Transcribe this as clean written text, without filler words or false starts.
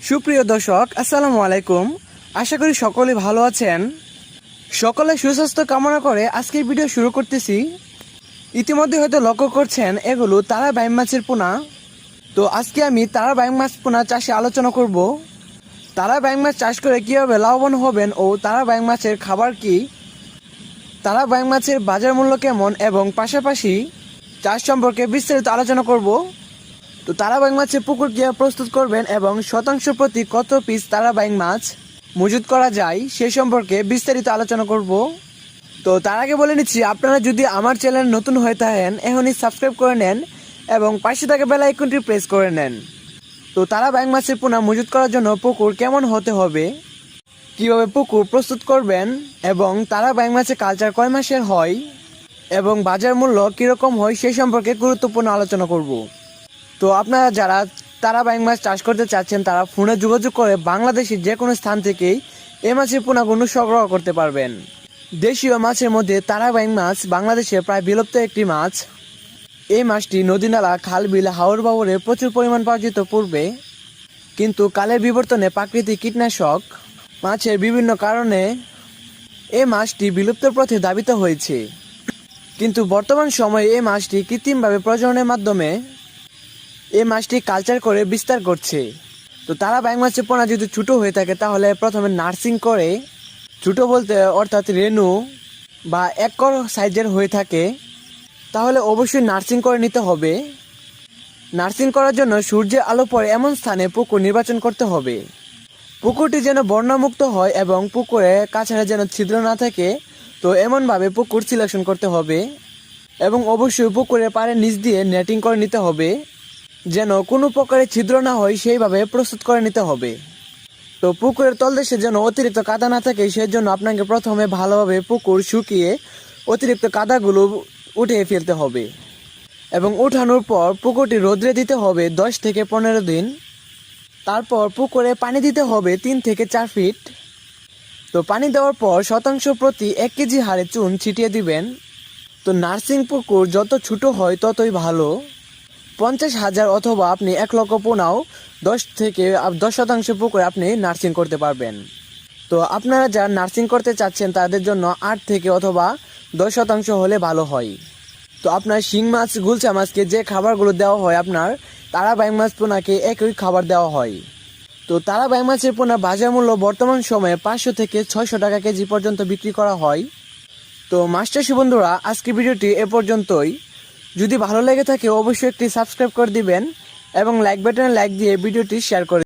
সুপ্রিয় দর্শক, আসসালামু আলাইকুম। আশা করি সকলে ভালো আছেন। সকলে সুস্বাস্থ্য কামনা করে আজকের ভিডিও শুরু করতেছি। ইতিমধ্যে হয়তো লক্ষ্য করছেন এগুলো তারা বাইম মাছের পোনা। তো আজকে আমি তারা বাইম মাছ পোনা চাষে আলোচনা করব। তারা বাইম মাছ চাষ করে কীভাবে লাভবান হবেন ও তারা বাইম মাছের খাবার কি, তারা বাইম মাছের বাজার মূল্য কেমন এবং পাশাপাশি চাষ সম্পর্কে বিস্তারিত আলোচনা করব। তো তারা বাইং মাছের পুকুর কীভাবে প্রস্তুত করবেন এবং শতাংশ প্রতি কত পিস তারা বাইং মাছ মজুত করা যায় সে সম্পর্কে বিস্তারিত আলোচনা করব। তো তার আগে বলে নিচ্ছি, আপনারা যদি আমার চ্যানেল নতুন হয়ে থাকেন এখনই সাবস্ক্রাইব করে নেন এবং পাশে থাকা বেল আইকনটি প্রেস করে নেন। তো তারা বাইং মাছের পোনা মজুত করার জন্য পুকুর কেমন হতে হবে, কিভাবে পুকুর প্রস্তুত করবেন এবং তারা বাইং মাছের কালচার কয় মাসের হয় এবং বাজার মূল্য কীরকম হয় সে সম্পর্কে গুরুত্বপূর্ণ আলোচনা করব। তো আপনারা যারা তারা বাইং মাছ চাষ করতে চাচ্ছেন তারা ফোনে যোগাযোগ করে বাংলাদেশের যে কোনো স্থান থেকেই এই মাছের পোনাগুলো সংগ্রহ করতে পারবেন। দেশীয় মাছের মধ্যে তারা বাইং মাছ বাংলাদেশে প্রায় বিলুপ্ত একটি মাছ। এই মাছটি নদী নালা, খাল, বিল, হাওর বাবরে প্রচুর পরিমাণ পাওয়া যেত পূর্বে, কিন্তু কালের বিবর্তনে প্রাকৃতিক কীটনাশক মাছের বিভিন্ন কারণে এই মাছটি বিলুপ্তর পথে ধাবিত হয়েছে। কিন্তু বর্তমান সময়ে এই মাছটি কৃত্রিমভাবে প্রজননের মাধ্যমে এই মাছটি কালচার করে বিস্তার করছে। তো তারা বাইং মাছের পোনা যদি ছোটো হয়ে থাকে তাহলে প্রথমে নার্সিং করে, ছোটো বলতে অর্থাৎ রেনু বা একর সাইজের হয়ে থাকে তাহলে অবশ্যই নার্সিং করে নিতে হবে। নার্সিং করার জন্য সূর্যের আলো পড়ে এমন স্থানে পুকুর নির্বাচন করতে হবে। পুকুরটি যেন বন্যামুক্ত হয় এবং পুকুরে কাছাড়ে যেন ছিদ্র না থাকে, তো এমনভাবে পুকুর সিলেকশন করতে হবে এবং অবশ্যই পুকুরের পাড়ের নিচ দিয়ে নেটিং করে নিতে হবে যেন কোনো প্রকারের ছিদ্র না হয়, সেইভাবে প্রস্তুত করে নিতে হবে। তো পুকুরের তলদেশে যেন অতিরিক্ত কাদা না থাকে সেই জন্য আপনাকে প্রথমে ভালোভাবে পুকুর শুকিয়ে অতিরিক্ত কাদাগুলো উঠিয়ে ফেলতে হবে এবং উঠানোর পর পুকুরটি রোদ্রে দিতে হবে 10 থেকে 15 দিন। তারপর পুকুরে পানি দিতে হবে 3 থেকে 4 ফিট। তো পানি দেওয়ার পর শতাংশ প্রতি 1 কেজি হারে চুন ছিটিয়ে দিবেন। তো নার্সিং পুকুর যত ছোটো হয় ততই ভালো। 50,000 অথবা আপনি 1 লক্ষ পোনাও 10% পুকুরে আপনি নার্সিং করতে পারবেন। তো আপনারা যারা নার্সিং করতে চাচ্ছেন তাদের জন্য 8 থেকে অথবা 10% হলে ভালো হয়। তো আপনার শিং মাছ, গুলশা মাছকে যে খাবারগুলো দেওয়া হয় আপনার তারা বাইং মাছ পোনাকে একই খাবার দেওয়া হয়। তো তারা বাইং মাছের পোনা বাজার মূল্য বর্তমান সময়ে 500 থেকে 600 টাকা কেজি পর্যন্ত বিক্রি করা হয়। তো মাছ চাষি বন্ধুরা, আজকের ভিডিওটি এ পর্যন্তই। যদি ভালো লেগে থাকে অবশ্যই একটি সাবস্ক্রাইব করে দিবেন এবং লাইক বাটনে লাইক দিয়ে ভিডিওটি শেয়ার করে